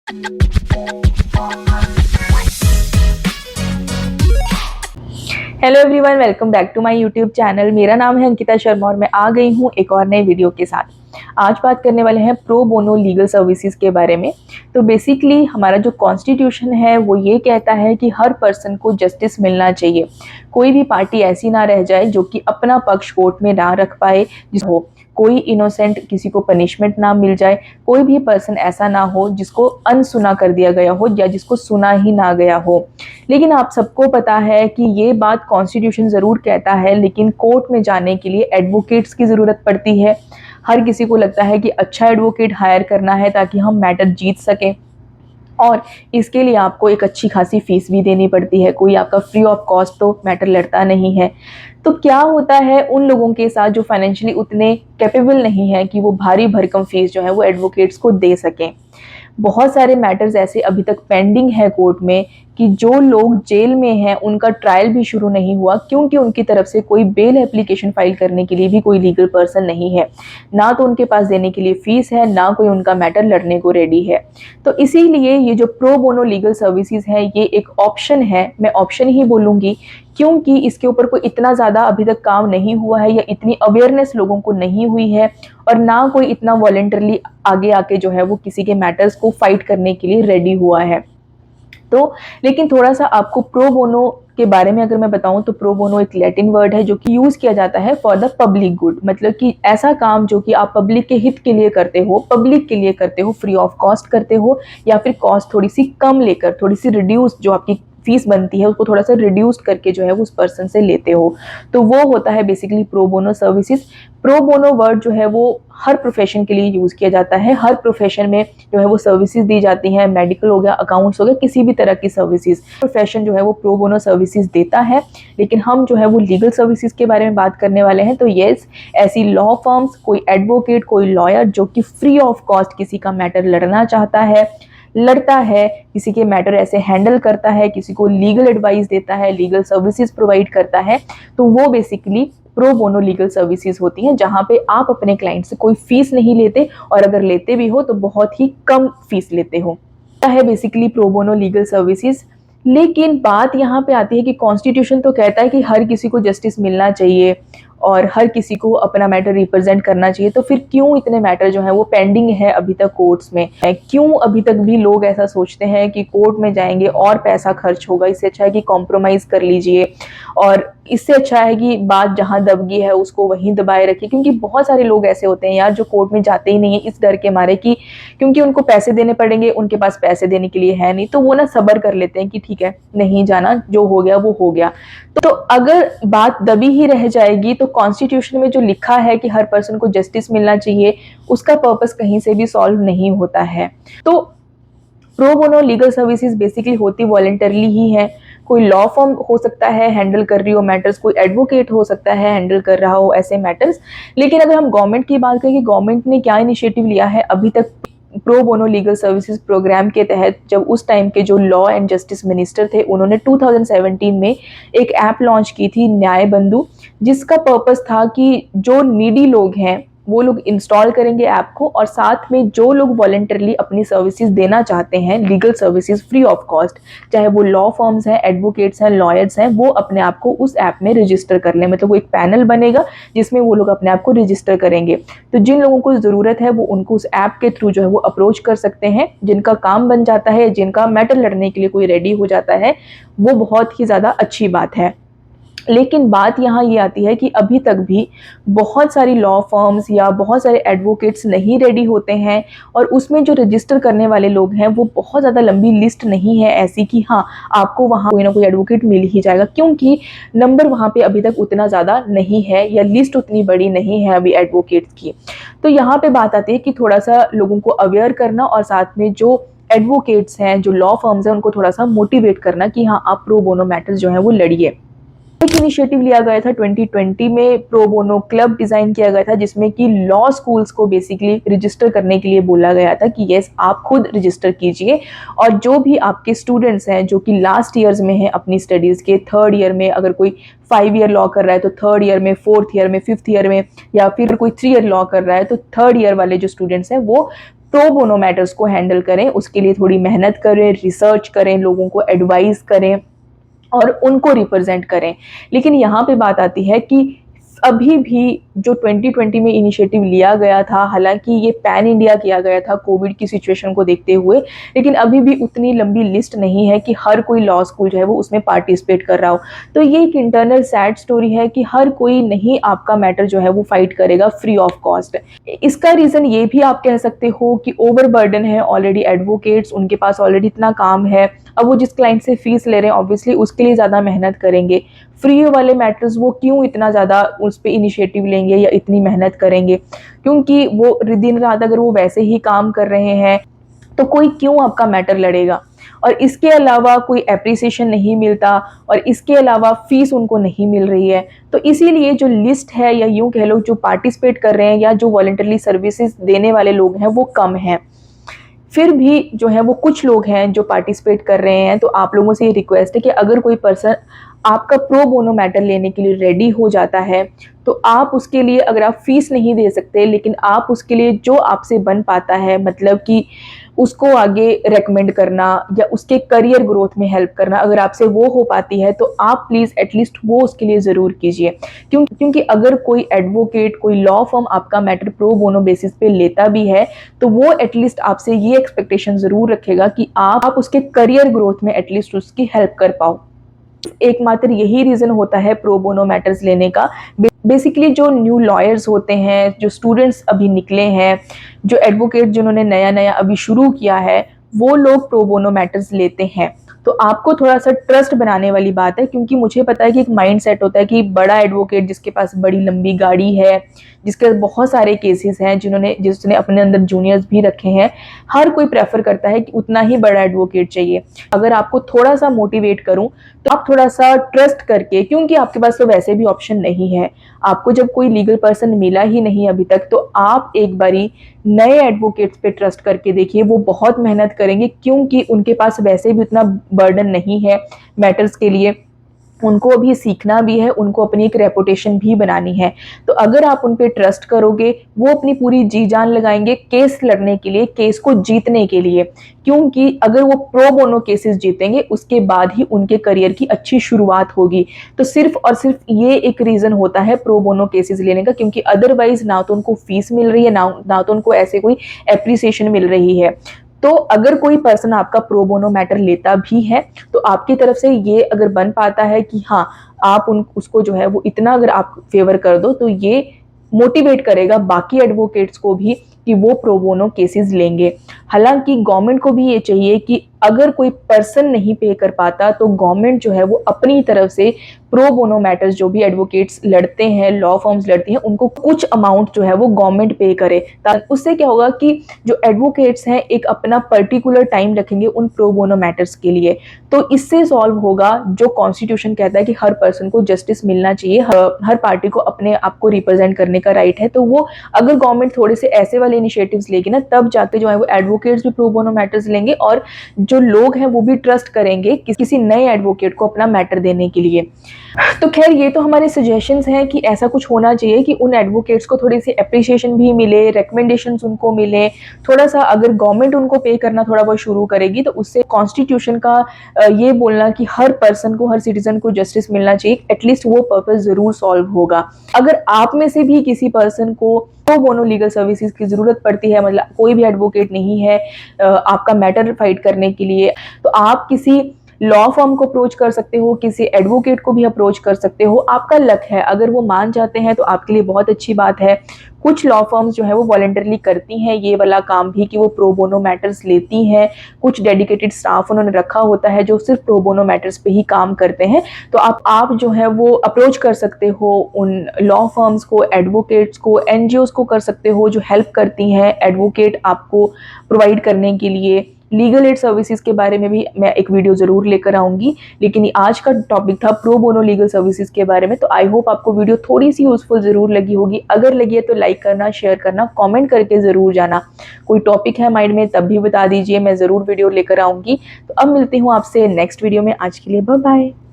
Hello everyone, welcome back to my YouTube channel. मेरा नाम है अंकिता शर्मा और मैं आ गई हूँ एक और नए वीडियो के साथ। आज बात करने वाले हैं प्रो बोनो लीगल सर्विसेज के बारे में। तो बेसिकली हमारा जो कॉन्स्टिट्यूशन है वो ये कहता है कि हर पर्सन को जस्टिस मिलना चाहिए। कोई भी पार्टी ऐसी ना रह जाए जो कि अपना पक्ष कोर्ट में ना रख पाए, जिस हो कोई इनोसेंट किसी को पनिशमेंट ना मिल जाए, कोई भी पर्सन ऐसा ना हो जिसको अनसुना कर दिया गया हो या जिसको सुना ही ना गया हो। लेकिन आप सबको पता है कि ये बात कॉन्स्टिट्यूशन ज़रूर कहता है, लेकिन कोर्ट में जाने के लिए एडवोकेट्स की ज़रूरत पड़ती है। हर किसी को लगता है कि अच्छा एडवोकेट हायर करना है ताकि हम मैटर जीत सकें, और इसके लिए आपको एक अच्छी खासी फीस भी देनी पड़ती है। कोई आपका फ्री ऑफ कॉस्ट तो मैटर लड़ता नहीं है। तो क्या होता है उन लोगों के साथ जो फाइनेंशियली उतने कैपेबल नहीं है कि वो भारी भरकम फीस जो है वो एडवोकेट्स को दे सकें। बहुत सारे मैटर्स ऐसे अभी तक पेंडिंग है कोर्ट में कि जो लोग जेल में हैं उनका ट्रायल भी शुरू नहीं हुआ, क्योंकि उनकी तरफ से कोई बेल एप्लीकेशन फाइल करने के लिए भी कोई लीगल पर्सन नहीं है। ना तो उनके पास देने के लिए फीस है, ना कोई उनका मैटर लड़ने को रेडी है। तो इसीलिए ये जो प्रो बोनो लीगल सर्विसेज है ये एक ऑप्शन है, मैं ऑप्शन ही बोलूँगी, क्योंकि इसके ऊपर कोई इतना ज़्यादा अभी तक काम नहीं हुआ है या इतनी अवेयरनेस लोगों को नहीं हुई है, और ना कोई इतना वॉलंटरली आगे आके जो है वो किसी के मैटर्स को फाइट करने के लिए रेडी हुआ है। तो लेकिन थोड़ा सा आपको प्रो बोनो के बारे में अगर मैं बताऊं तो प्रो बोनो एक लैटिन वर्ड है जो कि यूज किया जाता है फॉर द पब्लिक गुड। मतलब कि ऐसा काम जो कि आप पब्लिक के हित के लिए करते हो, पब्लिक के लिए करते हो, फ्री ऑफ कॉस्ट करते हो, या फिर कॉस्ट थोड़ी सी कम लेकर, थोड़ी सी रिड्यूस जो आपकी फीस बनती है उसको थोड़ा सा रिड्यूस करके जो है वो उस पर्सन से लेते हो, तो वो होता है basically pro bono services. Pro bono word जो है वो हर प्रोफेशन के लिए यूज किया जाता है। हर प्रोफेशन में जो है वो सर्विसेज दी जाती हैं, मेडिकल हो गया, अकाउंट्स हो गया, किसी भी तरह की सर्विसेज प्रोफेशन जो है वो प्रो बोनो सर्विसेज देता है। लेकिन हम जो है वो लीगल सर्विसेज के बारे में बात करने वाले हैं। तो यस, ऐसी लॉ फर्म्स, कोई एडवोकेट, कोई लॉयर जो कि फ्री ऑफ कॉस्ट किसी का मैटर लड़ना चाहता है, लड़ता है, किसी के मैटर ऐसे हैंडल करता है, किसी को लीगल एडवाइस देता है, लीगल सर्विसेज प्रोवाइड करता है, तो वो basically pro bono legal services होती हैं, जहां पे आप अपने क्लाइंट से कोई फीस नहीं लेते, और अगर लेते भी हो तो बहुत ही कम फीस लेते हो। है basically pro bono legal services. लेकिन बात यहाँ पे आती है कि कॉन्स्टिट्यूशन तो कहता है कि हर किसी को जस्टिस मिलना चाहिए और हर किसी को अपना मैटर रिप्रेजेंट करना चाहिए, तो फिर क्यों इतने मैटर जो है वो पेंडिंग है अभी तक कोर्ट्स में? क्यों अभी तक भी लोग ऐसा सोचते हैं कि कोर्ट में जाएंगे और पैसा खर्च होगा, इससे अच्छा है कि कॉम्प्रोमाइज कर लीजिए, और इससे अच्छा है कि बात जहां दबगी है उसको वहीं दबाए रखिए। क्योंकि बहुत सारे लोग ऐसे होते हैं यार जो कोर्ट में जाते ही नहीं है इस डर के मारे कि क्योंकि उनको पैसे देने पड़ेंगे, उनके पास पैसे देने के लिए है नहीं, तो वो ना सब्र कर लेते हैं कि ठीक है नहीं जाना, जो हो गया वो हो गया। तो अगर बात दबी ही रह जाएगी तो कॉन्स्टिट्यूशन में जो लिखा है कि हर पर्सन को जस्टिस मिलना चाहिए, उसका पर्पस कहीं से भी सॉल्व नहीं होता है। तो pro bono legal services basically होती वॉलंटरली ही है। कोई लॉ फर्म हो सकता है हैंडल कर रही हो मैटर्स, कोई एडवोकेट हो सकता है हैंडल कर रहा हो ऐसे मैटर्स। लेकिन अगर हम गवर्नमेंट की बात करें कि गवर्नमेंट ने क्या इनिशिएटिव लिया है अभी तक pro bono legal services program के तहत, जब उस टाइम के जो लॉ एंड जस्टिस मिनिस्टर थे उन्होंने 2017 में एक ऐप लॉन्च की थी, न्याय बंधु, जिसका पर्पस था कि जो नीडी लोग हैं वो लोग इंस्टॉल करेंगे ऐप को, और साथ में जो लोग वॉलंटरली अपनी सर्विसेज देना चाहते हैं, legal services free of cost, चाहे वो लॉ फर्म्स हैं, एडवोकेट्स हैं, लॉयर्स हैं, वो अपने आप को उस ऐप में रजिस्टर कर लें। मतलब वो एक पैनल बनेगा जिसमें वो लोग अपने आप को रजिस्टर करेंगे। तो जिन लोगों को ज़रूरत है वो उनको उस ऐप के थ्रू जो है वो अप्रोच कर सकते हैं। जिनका काम बन जाता है, जिनका मैटर लड़ने के लिए कोई रेडी हो जाता है, वो बहुत ही ज़्यादा अच्छी बात है। लेकिन बात यहाँ ये आती है कि अभी तक भी बहुत सारी लॉ फर्म्स या बहुत सारे एडवोकेट्स नहीं रेडी होते हैं, और उसमें जो रजिस्टर करने वाले लोग हैं वो बहुत ज़्यादा लंबी लिस्ट नहीं है ऐसी कि हाँ आपको वहाँ कोई ना कोई एडवोकेट मिल ही जाएगा, क्योंकि नंबर वहाँ पे अभी तक उतना ज़्यादा नहीं है या लिस्ट उतनी बड़ी नहीं है अभी एडवोकेट्स की। तो यहाँ पे बात आती है कि थोड़ा सा लोगों को अवेयर करना, और साथ में जो एडवोकेट्स हैं, जो लॉ फर्म्स हैं, उनको थोड़ा सा मोटिवेट करना कि हाँ आप प्रो बोनो मैटर्स जो है वो लड़िए। एक इनिशिएटिव लिया गया था 2020 में, प्रो बोनो क्लब डिजाइन किया गया था, जिसमें कि लॉ स्कूल्स को बेसिकली रजिस्टर करने के लिए बोला गया था कि यस आप खुद रजिस्टर कीजिए, और जो भी आपके स्टूडेंट्स हैं जो कि लास्ट ईयर्स में हैं अपनी स्टडीज़ के, थर्ड ईयर में, अगर कोई 5 ईयर लॉ कर रहा है तो थर्ड ईयर में, फोर्थ ईयर में, फिफ्थ ईयर में, या फिर कोई 3 ईयर लॉ कर रहा है तो थर्ड ईयर वाले जो स्टूडेंट्स हैं वो प्रो बोनो मैटर्स को हैंडल करें, उसके लिए थोड़ी मेहनत करें, रिसर्च करें, लोगों को एडवाइस करें और उनको रिप्रेजेंट करें। लेकिन यहाँ पे बात आती है कि अभी भी जो 2020 में इनिशिएटिव लिया गया था, हालांकि ये पैन इंडिया किया गया था कोविड की सिचुएशन को देखते हुए, लेकिन अभी भी उतनी लंबी लिस्ट नहीं है कि हर कोई लॉ स्कूल जो है वो उसमें पार्टिसिपेट कर रहा हो। तो ये एक इंटरनल सैड स्टोरी है कि हर कोई नहीं आपका मैटर जो है वो फाइट करेगा फ्री ऑफ कॉस्ट। इसका रीजन ये भी आप कह सकते हो कि ओवर बर्डन है ऑलरेडी एडवोकेट्स, उनके पास ऑलरेडी इतना काम है। अब वो जिस क्लाइंट से फीस ले रहे हैं ऑब्वियसली उसके लिए ज़्यादा मेहनत करेंगे। फ्री वाले मैटर्स वो क्यों इतना ज़्यादा उस पर इनिशिएटिव लेंगे या इतनी मेहनत करेंगे, क्योंकि वो दिन रात अगर वो वैसे ही काम कर रहे हैं तो कोई क्यों आपका मैटर लड़ेगा। और इसके अलावा कोई एप्रिसिएशन नहीं मिलता और इसके अलावा फीस उनको नहीं मिल रही है। तो इसीलिए जो लिस्ट है या यूं कह लो जो पार्टिसिपेट कर रहे हैं या जो वॉलंटरली सर्विसेज देने वाले लोग हैं वो कम हैं। फिर भी जो है वो कुछ लोग हैं जो पार्टिसिपेट कर रहे हैं। तो आप लोगों से ये रिक्वेस्ट है कि अगर कोई पर्सन आपका प्रो बोनो मैटर लेने के लिए रेडी हो जाता है तो आप उसके लिए, अगर आप फीस नहीं दे सकते लेकिन आप उसके लिए जो आपसे बन पाता है, मतलब कि उसको आगे रेकमेंड करना या उसके करियर ग्रोथ में हेल्प करना, अगर आपसे वो हो पाती है तो आप प्लीज़ एटलीस्ट वो उसके लिए ज़रूर कीजिए। क्योंकि अगर कोई एडवोकेट, कोई लॉ फर्म आपका मैटर प्रो बोनो बेसिस पे लेता भी है तो वो एटलीस्ट आपसे ये एक्सपेक्टेशन ज़रूर रखेगा कि आप उसके करियर ग्रोथ में एटलीस्ट उसकी हेल्प कर पाओ। एकमात्र यही रीज़न होता है प्रो बोनो मैटर्स लेने का। बेसिकली जो न्यू लॉयर्स होते हैं, जो स्टूडेंट्स अभी निकले हैं, जो एडवोकेट जिन्होंने नया नया अभी शुरू किया है, वो लोग प्रो बोनो मैटर्स लेते हैं। तो आपको थोड़ा सा ट्रस्ट बनाने वाली बात है, क्योंकि मुझे पता है कि एक माइंड सेट होता है कि बड़ा एडवोकेट जिसके पास बड़ी लंबी गाड़ी है, जिसके बहुत सारे केसेस हैं, जिसने अपने अंदर जूनियर्स भी रखे हैं, हर कोई प्रेफर करता है कि उतना ही बड़ा एडवोकेट चाहिए। अगर आपको थोड़ा सा मोटिवेट करूं तो आप थोड़ा सा ट्रस्ट करके, क्योंकि आपके पास तो वैसे भी ऑप्शन नहीं है, आपको जब कोई लीगल पर्सन मिला ही नहीं अभी तक, तो आप एक बारी नए एडवोकेट्स पे ट्रस्ट करके देखिए। वो बहुत मेहनत करेंगे क्योंकि उनके पास वैसे भी उतना बर्डन नहीं है मैटर्स के लिए, उनको अभी सीखना भी है, उनको अपनी एक रेपुटेशन भी बनानी है। तो अगर आप उन पे ट्रस्ट करोगे, वो अपनी पूरी जी जान लगाएंगे केस लड़ने के लिए, केस को जीतने के लिए, क्योंकि अगर वो प्रो बोनो केसेस जीतेंगे उसके बाद ही उनके करियर की अच्छी शुरुआत होगी। तो सिर्फ और सिर्फ ये एक रीज़न होता है प्रो बोनो केसेस लेने का, क्योंकि अदरवाइज ना तो उनको फीस मिल रही है, ना तो उनको ऐसे कोई एप्रिसिएशन मिल रही है। तो अगर कोई पर्सन आपका प्रो बोनो मैटर लेता भी है तो आपकी तरफ से ये अगर बन पाता है कि हाँ आप उसको जो है वो इतना अगर आप फेवर कर दो, तो ये मोटिवेट करेगा बाकी एडवोकेट्स को भी कि वो प्रो बोनो केसेस लेंगे। हालांकि गवर्नमेंट को भी ये चाहिए कि अगर कोई पर्सन नहीं पे कर पाता तो गवर्नमेंट जो है वो अपनी तरफ से प्रो बोनो मैटर्स जो भी एडवोकेट्स लड़ते हैं, लॉ फर्म्स लड़ती हैं, उनको कुछ अमाउंट जो है वो गवर्नमेंट पे करे। उससे क्या होगा कि जो एडवोकेट्स हैं एक अपना पर्टिकुलर टाइम रखेंगे उन प्रो बोनो मैटर्स के लिए। तो इससे सॉल्व होगा जो कॉन्स्टिट्यूशन कहता है कि हर पर्सन को जस्टिस मिलना चाहिए, हर पार्टी को अपने आप को रिप्रेजेंट करने का राइट है। तो वो अगर गवर्नमेंट थोड़े से ऐसे वाले इनिशिएटिव्स लेगी ना, तब जाके जो है वो एडवोकेट्स भी प्रो बोनो मैटर्स लेंगे और जो लोग हैं वो भी ट्रस्ट करेंगे किसी नए एडवोकेट को अपना मैटर देने के लिए। तो खैर ये तो हमारे सजेशंस हैं कि ऐसा कुछ होना चाहिए कि उन एडवोकेट्स को थोड़ी सी एप्रिसिएशन भी मिले, रिकमेंडेशंस उनको मिले, थोड़ा सा अगर गवर्नमेंट उनको पे करना थोड़ा बहुत शुरू करेगी तो उससे कॉन्स्टिट्यूशन का ये बोलना कि हर पर्सन को, हर सिटीजन को जस्टिस मिलना चाहिए, एटलीस्ट वो पर्पस जरूर सॉल्व होगा। अगर आप में से भी किसी पर्सन को प्रो बोनो लीगल सर्विसेज की जरूरत पड़ती है, मतलब कोई भी एडवोकेट नहीं है आपका मैटर फाइट करने के लिए, तो आप किसी लॉ फर्म को अप्रोच कर सकते हो, किसी एडवोकेट को भी अप्रोच कर सकते हो। आपका लक है, अगर वो मान जाते हैं तो आपके लिए बहुत अच्छी बात है। कुछ लॉ फर्म्स जो है वो वॉलंटरली करती हैं ये वाला काम भी कि वो प्रो बोनो मैटर्स लेती हैं। कुछ डेडिकेटेड स्टाफ उन्होंने रखा होता है जो सिर्फ प्रो बोनो मैटर्स पे ही काम करते हैं। तो आप जो है वो अप्रोच कर सकते हो उन लॉ फर्म्स को, एडवोकेट्स को, एनजीओज को कर सकते हो जो हेल्प करती हैं एडवोकेट आपको प्रोवाइड करने के लिए। लीगल एड सर्विसेज के बारे में भी मैं एक वीडियो जरूर लेकर आऊंगी, लेकिन आज का टॉपिक था प्रो बोनो लीगल सर्विसेज के बारे में। तो आई होप आपको वीडियो थोड़ी सी यूजफुल जरूर लगी होगी। अगर लगी है तो लाइक करना, शेयर करना, कमेंट करके जरूर जाना। कोई टॉपिक है माइंड में तब भी बता दीजिए, मैं जरूर वीडियो लेकर आऊंगी। तो अब मिलती हूँ आपसे नेक्स्ट वीडियो में। आज के लिए बाय बाय।